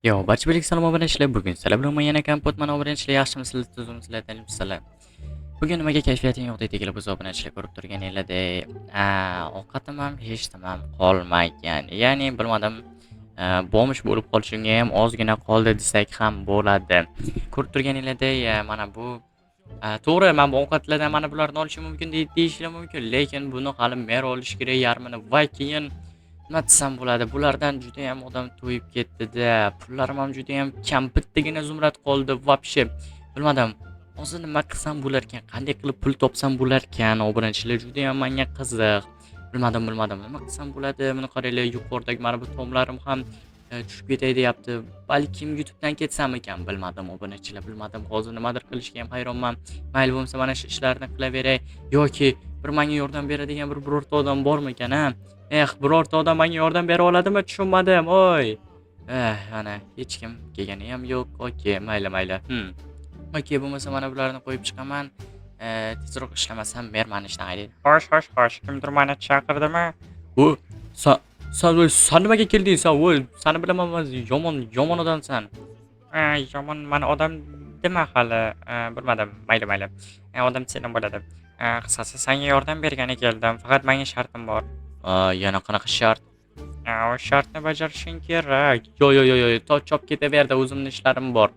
Yo, barcha birlik salom obunachilar, bugun sizlar bilan men yana kompot mana obunachilar yaxshimisizlar, tuzimsizlar, tanimsizlar. Bugun nimaga kayfiyating yo'q deydilar biz obunachilar ko'rib turganinglardek, ovqatim ham hech nimam qolmagan. Ya'ni bilmadim, bomish bo'lib qolishimga ham ozgina qoldi desak ham bo'ladi. Ko'rib turganinglardek, mana bu to'g'ri, men bu ovqatlardan mana bularni olishim mumkin deyishlar mumkin, lekin buni hali mer olish kerak yarmini va keyin nima desam bo'ladi, bulardan juda ham odam to'yib ketdi-da. Pullarim ham juda ham kam, bittagina zumrad qoldi vobshe. Bilmadim, hozir nima qilsam bo'larkan, qanday qilib pul topsam bo'larkan, obunachilar juda ham menga qiziq. Bilmadim, nima qilsam bo'ladi. Buni qaranglar, yuqoridagi mana bu tomlarim ham tushib ketay deyapti. Balkim YouTube'dan ketsam ekan, bilmadim obunachilar, bilmadim. Hozir nimadir qilishga ham hayronman. Mayli bo'lmasa mana shu ishlarni qilaveray yoki bir menga yordam beradigan birorta odam bormikan, ha? Birorta odam menga yordam bera oladimi? Tushunmadim, oy. Mana hech kim kelgani ham yo'q. Okey, mayli. Okey, bo'lmasa mana bularni qo'yib chiqaman. Tezroq ishlamasam mer mani ishdan haydaydi. Xo'sh, kimdir meni chaqirdimi? O, sa san nimaga kelding san? Voy, seni bilaman men, yomon odamsan. Yomon mani odam dema hali. Bilmadim. Mayli. Odam desam bo'ladi. Qisqasi senga yordam bergani keldim. Faqat menga shartim bor. Yana qanaqa shart? O shartni bajarishing kerak. Yo, chop ketaverdi, o'zimni ishlarim bor.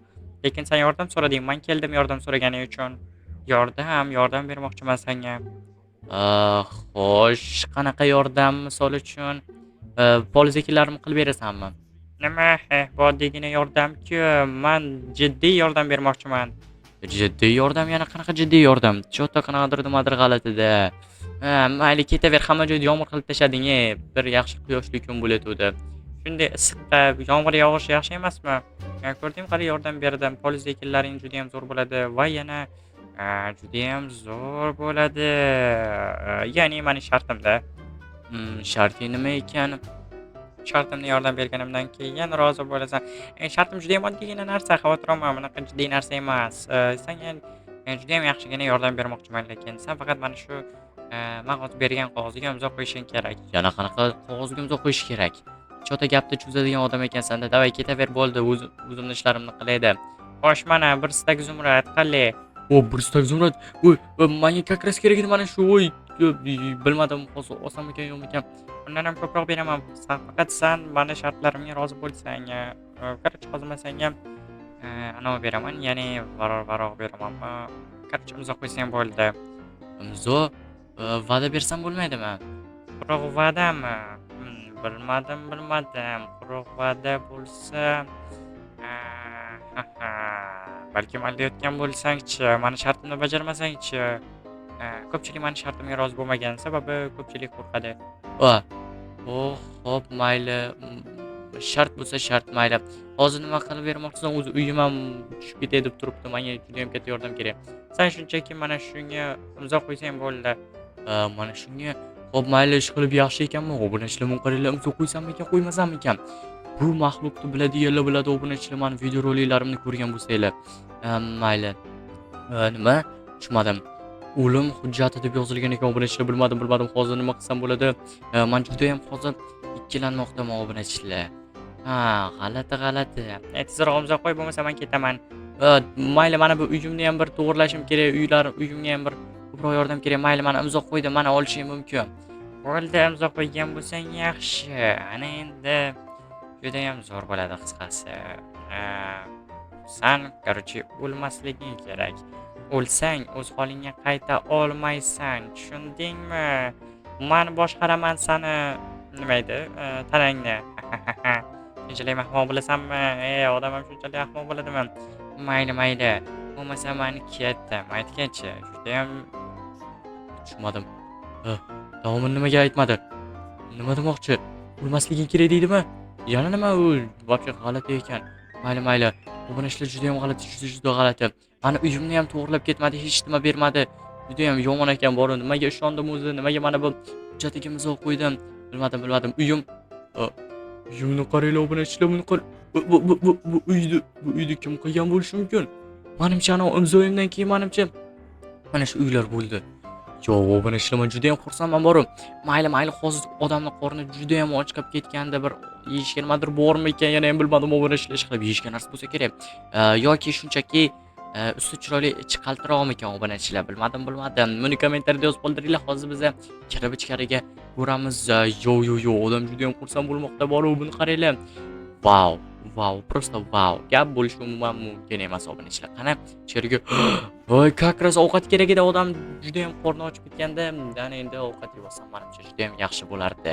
Lekin sen yordam so'rading. Men keldim yordam so'raganing uchun. Yordam bermoqchiman senga. Xo'sh, qanaqa yordam misol uchun, polizekilarimni qilib berasanmi? Nima? Bu oddiygina yordam-ku. Men jiddiy yordam bermoqchiman. Jiddiy yordam, yana qanaqa jiddiy yordam? Chota qanaqadir nimadir g'alatida. Mayli ketaver, hamma joyda yomg'ir qilib tashlading, bir yaxshi quyoshli kun bo'layotgandi. Shunday issiqda yomg'ir yog'ishi yaxshi emasmi? Ko'rding, qanday yordam berdim. Polis vakillaring juda ham zo'r bo'ladi va yana juda ham zo'r bo'ladi. Ya'ni meni shartimda. Sharting nima ekan? Shartimda yordam berganimdan keyin rozi bo'lasan. Shartim juda ham oddiygina narsa, xavotir olma, bunaqa jiddiy narsa emas. Senga juda ham yaxshigina yordam bermoqchiman, lekin sen faqat mana shu men hozir bergan qog'ozga imzo qo'yishing kerak. Yana qanaqa qog'ozga imzo qo'yish kerak? Chota gapni cho'zadigan odam ekansan-da. Davay ketaver bo'ldi, o'zimni ishlarimni qilaydi. Xo'sh, mana bir stak zumrad, qalay. Bir stak zumrad. Menga как раз kerak edi mana shu. Bilmadim, hozir olsammikan yo'qmikan. Undan ham ko'proq beraman. Faqat sen mani shartlarimga rozi bo'lsang, короче, hozirmasang ham anavi beraman, ya'ni varoq beraman. Короче, imzo qo'ysang bo'ldi. Imzo va'da bersam bo'lmaydimi? Quruq va'dami? Bilmadim. Quruq va'da bo'lsa, balkim aldayotgan bo'lsang-chi, mani shartimni bajarmasang-chi. Ko'pchilik mani shartimga rozi bo'lmagan, sababi ko'pchilik qo'rqadi. Xo'p, mayli. Shart bo'lsa shart, mayli. Hozir nima qilib bermoqchisan? O'zi uyim ham tushib ketay deb turibdi. Menga juda ham katta yordam kerak. Sen shunchaki mana shunga imzo qo'ysang bo'ldi. Mana shunga xo'p, mayli, ish qilib yaxshi ekanmi? Obunachilar qaranglar, imzo qo'ysammikan, qo'ymasammikan? Bu maxluqni biladiganlar biladi, obunachilar, mani videoroliklarimni ko'rgan bo'lsanglar. Mayli. Nima? Tushunmadim. O'lim hujjati deb yozilgan ekan, obunachilar, bilmadim. Hozir nima qilsam bo'ladi? Men juda ham hozir ikkilanmoqdaman, obunachilar. G'alati. Tezroq imzo qo'y, bo'lmasa men ketaman. Mayli, mana bu uyimni ham bir to'g'irlashim kerak, uyimga ham bir ko'proq yordam kerak. Mayli, mana imzo qo'ydim, mana olishim mumkin. Bo'ldi, imzo qo'ygan bo'lsang yaxshi. Ana endi juda ham zo'r bo'ladi qisqasi. Sen, короче, o'lmasliging kerak. O'lsang, o'z holingga qayta olmaysan, tushundingmi? Men boshqaraman seni, nima edi, tanangni. Shunchalik ahmoq bo'lasanmi? Odam ham shunchalik ahmoq bo'ladimi? Mayli. Bo'lmasa meni ketdim. Aytgancha, juda ham Tushunmadim. Davomini nimaga aytmadi? Nima demoqchi? O'lmasliging kerak deydimi? Yana nima u? Vobshe g'alati ekan. Mayli. Obunachilar juda ham g'alati, juda g'alati. Mani uyimni ham to'g'irlab ketmadi, hech nima bermadi. Juda ham yomon ekan, bori nimaga ishondim o'zi? Nimaga mana bu hujjatiga imzo qo'ydim? Bilmadim. Uyimni qaranglar, obunachilar, buni qar. Bu uyni kim qilgan bo'lishi mumkin? Menimcha, ana imzoyimdan keyin menimcha mana shu uylar bo'ldi. Yo, buni ishlaman juda ham xursandman borim. Mayli, hozir odamni qorni juda ham och qolib ketganda bir yeyishga nimadir bormi ekan, yana ham bilmadim, buni ishlash qilib yeyishga narsa bo'lsa kerak. Yoki shunchaki usti chiroyli, ichi qaltiroqmi ekan obunachilar, bilmadim. Buni kommentariyada yozib qoldiringlar. Hozir biz kirib ichkariga ko'ramiz. Yo, odam juda ham xursand bo'lmoqda boru, buni qaranglar. Vau, просто vau. Gap bo'lishi umuman mumkin emas obunachilar. Qani, ichkariga voy, как раз ovqat kerak edi, odam juda ham qorni ochib ketganda, ya'ni endi ovqat yeb olsam, menimcha juda ham yaxshi bo'lardi.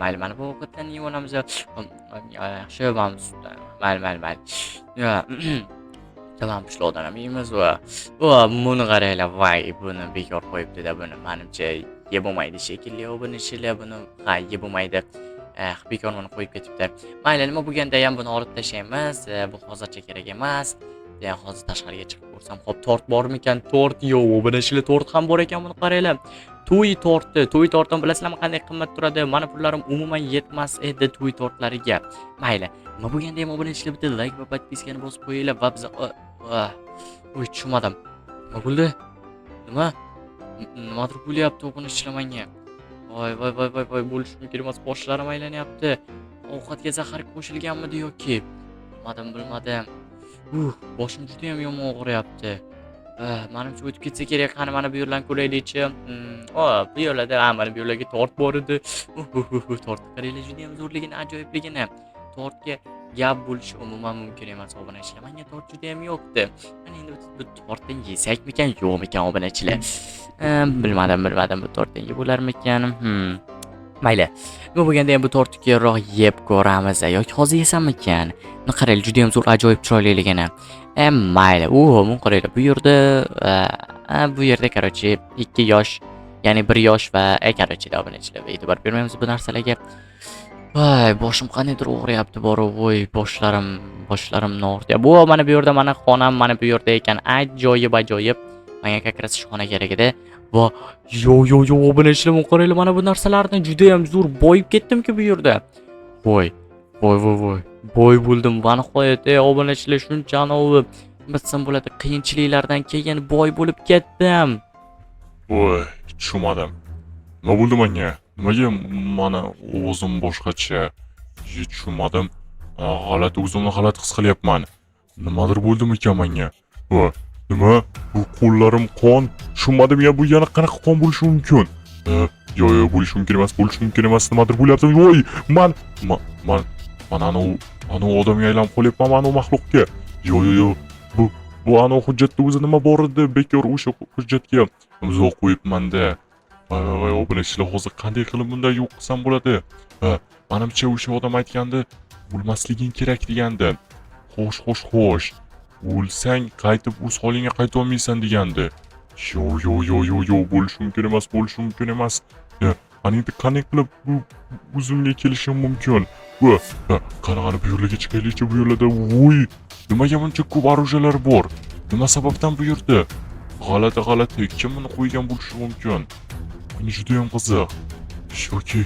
Mayli, mana bu ovqatdan yeb olamiz. Yaxshi, mayli. Tamam, shulardan ham yeymiz va buni qaranglar, voy, buni bekor qo'yibdi-da buni. Menimcha yeb bo'lmaydi shekilli, buni ishlar buni, yeb bo'lmaydi. Bekor buni qo'yib ketibdi. Mayli, nima bo'lganda ham buni olib tashlaymiz. Bu hozircha kerak emas. Hozir tashqariga chiqib ko'rsam, xo'p, tort bormi ekan? Tort yo'q, buni ishli tort ham bor ekan, buni qaranglar. To'y tortini bilasizlarmi qanday qimmat turadi? Mana pullarim umuman yetmas edi to'y tortlariga. Mayli, nima bo'lganda ham buni ishli bitta like va podpiskani bosib qo'yinglar va biz Voy, tushunmadim. Nima bo'ldi? Nimadir bo'lyapti buni ishlamanga. Voy, bo'lishi mumkin emas, boshlarim aylanyapti. Ovqatga zahar qo'shilganmidi yoki? Bilmadim. Boshim juda ham yomon og'riyapti. Menimcha o'tib ketsa kerak. Qani, mana bu yerlarni ko'raylik-chi. Bu yerlarda, mana bu yerlarga tort bor edi. Tortni qaranglar, juda ham zo'rligini, ajoyibligini. Tortga gap bo'lishi umuman mumkin emas obunachilar. Menga tort juda ham yo'qdi. Mana endi bu tortdan yesakmikan, yo'qmikan obunachilar? Bilmadim, bu tortdan yeb bo'larmikan? Mayli. Nima bo'lganda ham bu tortni keyinroq yeb ko'ramiz yoki hozir yesammikan? Buni qaranglar, juda ham zo'r, ajoyib chiroyliligini. Mayli. Buni qaranglar, bu yerda короче 2 yosh, ya'ni 1 yosh va короче obunachilar, e'tibor bermaymiz bu narsalarga. Voy, boshim qaniydir og'riyapti boru, voy, boshlarim og'riyapti. Bu mana bu yerda mana xonam mana bu yerda ekan. Ajoyib. Menga как раз shu xona kerak edi. Va yo, obunachilar, qaranglar, mana bu narsalardan juda ham zo'r boyib ketdimki bu yerda. Voy. Boy bo'ldim. Va nihoyat, obunachilar, shuncha anovi nima bo'ladi, qiyinchiliklardan keyin boy bo'lib ketdim. Voy, tushunmadim. Nima bo'ldi menga? Nimaga mana o'zim boshqacha? Tushunmadim. O'zimni g'alati his qilyapman. Nimadir bo'ldimi ekan menga? Voy, nima? Bu qo'llarim qon. Tushunmadim, bu yana qanaqa qon bo'lishi mumkin? Yo, bo'lishi mumkin emas. Nimadir bo'lyapti. Voy, man ana odamga aylanib qolyapman, mana maxluqqa. Yo. Bu ana hujjatda o'zi nima bor edi? Bekor o'sha hujjatga imzo qo'yibman-da. Voy, obunachilar, hozir qanday qilib bunday yo'q qilsam bo'ladi? Menimcha o'sha odam aytganda, o'lmasliging kerak degandi. Xo'sh. O'lsang qaytib o'z holingga qayta olmaysan degandi. Yo, bo'lishi mumkin emas. Ana endi qanday qilib bu o'zimga kelishim mumkin? Qani bu yerlarga chiqaylik-chi, bu yerlarda. Voy, nimaga buncha ko'p orужиялар bor? Nima sababdan bu yerda? G'alati. Kim buni qo'ygan bo'lishi mumkin? Meni juda ham qiziq. Yoki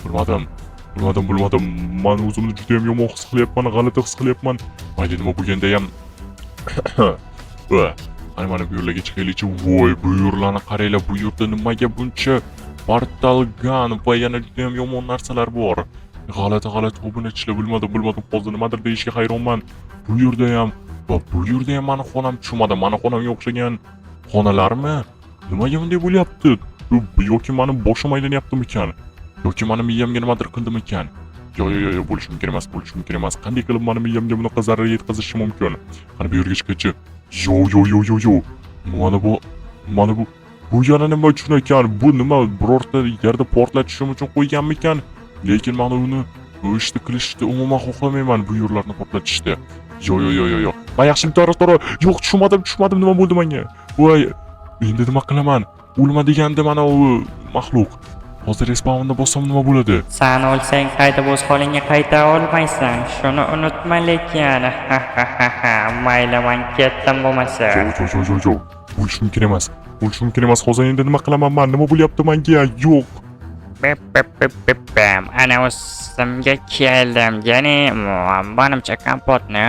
bilmadim. Men o'zimni juda ham yomon his qilyapman, g'alati his qilyapman. Mayli, nima bo'lganda ham mana bu yerlarga chiqaylik-chi. Voy, bu yerlarni qaranglar, bu yerda nimaga buncha portalgan va yana juda ham yomon narsalar bor. G'alati obunachilar, bilmadim, hozir nimadir deyishga hayronman. Bu yerda ham mani xonam, tushunmadim, mani xonamga o'xshagan xonalarmi? Nimaga bunday bo'lyapti? Yoki meni boshim aylanyaptimi ekan? Yoki meni miyamga nimadir qildimi ekan? Yo, bo'lishi mumkin emas. Qanday qilib meni miyamga bunaqa zarar yetkazishi mumkin? Qani bu yerga chiqaychi. Yo. Mana bu yana nima uchun ekan? Bu nima, birorta yerda portlatishim uchun qo'yganmi ekan? Lekin men uni ishni qilishni umuman xohlamayman, bu yerlarni portlatishni. Yo. Men yaxshi to'g'ri. Yo'q, tushunmadim, nima bo'ldi menga? Voy, endi nima qilaman? O'lma deganda mana u maxluq. Hozir respawnni bossam nima bo'ladi? Sen o'lsang qaytib o'z holingga qayta olmaysan. Shuni unutma lekin. Mayli, men ketdim bo'lmasa. Yo. Bo'lishi mumkin emas. Hozir endi nima qilaman men? Nima bo'lyapti menga? Yo'q. Ana o'zimga keldim. Ya'ni menimcha kompotni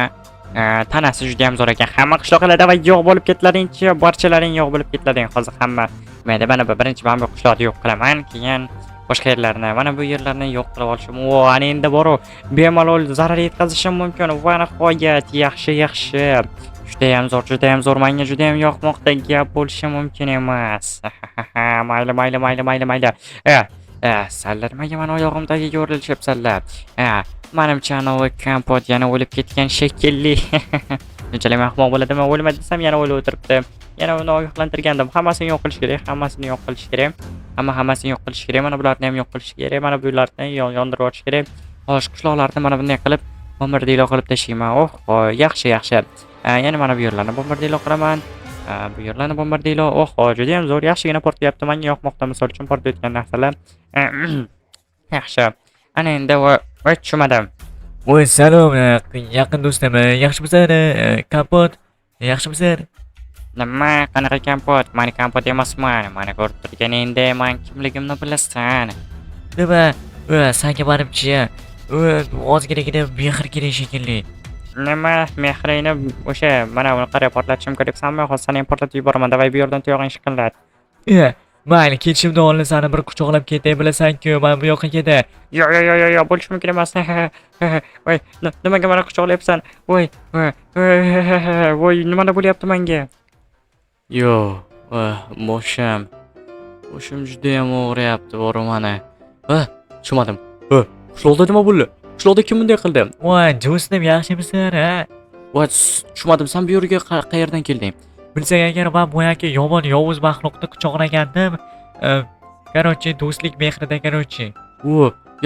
Tanasi juda ham zo'r ekan. Hamma qishloqlarda va yo'q bo'lib ketlaring-chi, barchalaring yo'q bo'lib ketlaring hozir hamma. Mayda mana bu birinchi mana bu qishloqni yo'q qilaman, keyin boshqa yerlarni, mana bu yerlarni yo'q qilib olishim. Vo, ana endi boru bemalol zarar yetkazishim mumkin. Va nihoyat, yaxshi, yaxshi. Juda ham zo'r, menga juda ham yoqmoqda, gap bo'lishi mumkin emas. Mayli, mayli, mayli, mayli, mayli. Sallar nimaga mana oyog'im tagiga o'ralshyapsanlar? Manimcha anavi kompot yana o'lib ketgan shekilli. Bunchalik ahmoq bo'ladimi? O'lmadi desam yana o'lib o'tiribdi. Yana uni ogohlantirgandim. Hammasini yo'q qilish kerak, hammasini yo'q qilish kerak. Hammasini yo'q qilish kerak. Mana bularni ham yo'q qilish kerak. Mana bularni yondirib yuborishim kerak. Xo'sh, qishloqlarni mana bunday qilib bombardilo qilib tashlayman. Oh, yaxshi, yaxshi. Yana mana bu yerlarni bombardilo qilaman. Bu yerlarni bombardilo. Juda ham zo'r, yaxshigina portlayapti. Menga yoqmoqda, misol uchun portlayotgan narsalar. Yaxshi. Ana endi tushunmadim. Voy salom, yaqin do'stim, yaxshimisan? Kompot, yaxshimisan? Nima, qanaqa kompot? Meni kompot emasman. Meni ko'rib turgan endi men kimligimni bilasan. Nima? Senga menimcha, ozginagina mehr kerak shekilli. Nima, mehringni o'sha mana uni qara portlatishim keraksanmi? Hozir seni ham portlatib yuboraman. Davay bu yerdan tuyog'ing shiqillat. Mayli, ketishimni oldin seni bir quchoqlab ketay, bilasan-ku, men bu yoqqa ketay. Yo'q, bo'lishi mumkin emas. Voy, nimaga meni quchoqlayapsan? Voy, nimada bo'lyapti menga? Boshim juda ham og'riyapti, boru mana. Tushunmadim. Qishloqda nima bo'ldi? Qishloqda kim bunday qildi? Voy do'stim, yaxshimisan? Tushunmadim. Sen bu yerga qayerdan kelding? Bilsang agar men bu yoqqa yomon yovuz maxluqni quchoqlagandim. Короче, do'stlik mehrida, короче.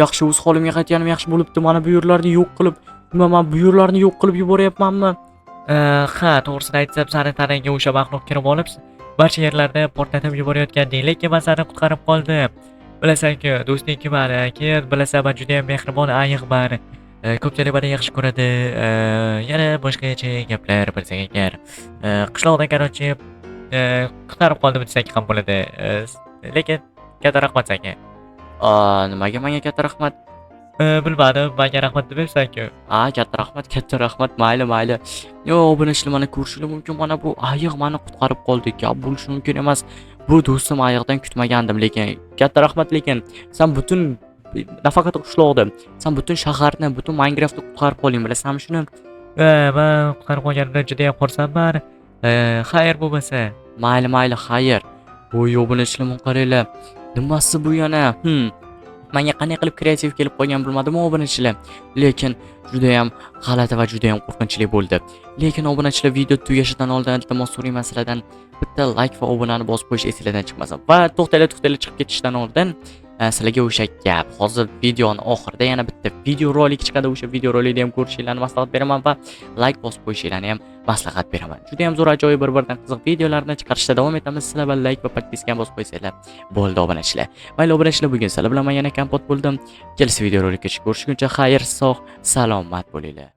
Yaxshi, o'z holimga qaytganim yaxshi bo'libdi. Mana bu yerlarni yo'q qilib, men bu yerlarni yo'q qilib yuboryapmanmi? Ha, to'g'risini aytsam, seni tanaga o'sha maxluq kirib olib, barcha yerlarni portlatib yuborayotgandek, lekin men seni qutqarib qoldim. Bilasan-ku, do'sting mani, keyin bilasan, men juda ham mehribon ayiqman. Ko'pchilik meni yaxshi ko'radi. Yana boshqacha gaplar bilsang agar. Qishloqdan короче, qutqarib qoldim desak ham bo'ladi. Lekin katta rahmat senga. Nimaga menga katta rahmat? Bilmadim, menga rahmat debsan-ku. Katta rahmat. Mayli. Obunachilar mana ko'rishingiz mumkin. Mana bu ayiq meni qutqarib qoldi. Gap bo'lishi mumkin emas. Bu do'stim ayiqdan kutmagandim, lekin katta rahmat. Lekin sen butun nafaqat qishloqni, sen butun shaharni, butun Minecraftni qutqarib qolding, bilasanmi shuni? Men qutqarib qolganimdan juda ham xursandman. Xayr bo'lmasa. Mayli, xayr. Obunachilar qaranglar. Nimasi bu yana? Menga qanday qilib kreativ kelib qolgan bilmadim obunachilar. Lekin juda ham g'alati va juda ham qo'rqinchli bo'ldi. Lekin obunachilar, video tugashidan oldin iltimos so'rayman sizlardan bitta like va obunani bosib qo'yish esingizdan chiqmasin. Va to'xtanglar chiqib ketishdan oldin sizlarga o'sha gap, hozir videoni oxirida yana bitta video rolik chiqadi. O'sha video rolikni ham ko'rishinglarni maslahat beraman va like bosib qo'yishinglarni ham maslahat beraman. Juda ham zo'r, ajoyib, bir-biridan qiziq videolarni chiqarishda davom etamiz. Sizlar bilan like va podpiska ham bosib qo'ysanglar bo'ldi obunachilar. Mayli obunachilar, bugun sizlar bilan men yana kompot bo'ldim. Kelasi video rolikda ko'rishguncha xayr, sog', salomat bo'linglar.